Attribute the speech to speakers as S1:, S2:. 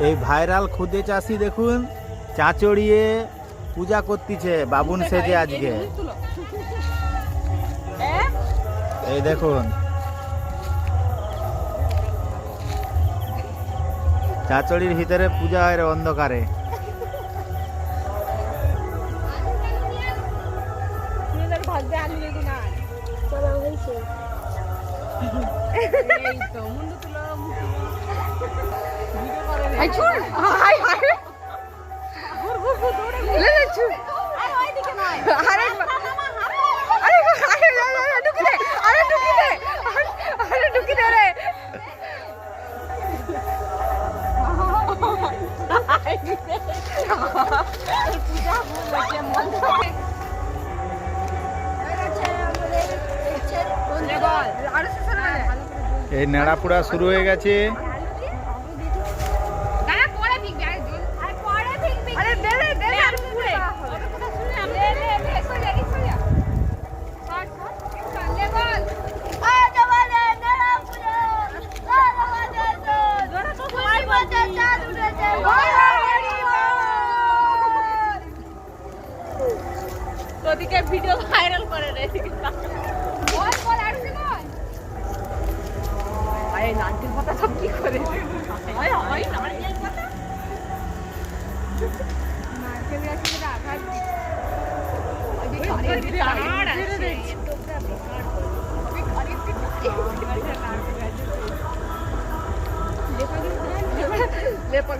S1: এই ভাইরাল খুদে চাষি দেখুন চা চড়িয়ে পূজা করতেছে বাবুন সেজে আজকে। এই দেখুন চাচড়ির ভিতরে পূজা হয় রে অন্ধকারে। এই নেড়াপুরা শুরু হয়ে গেছে।
S2: তোদিকে ভিডিও ভাইরাল করে রে বল বল আসছে না আরে নারকেল পাতা সব কি করে আয় আয় নারকেল পাতা নারকেল গাছে আঘাত আরে লেপা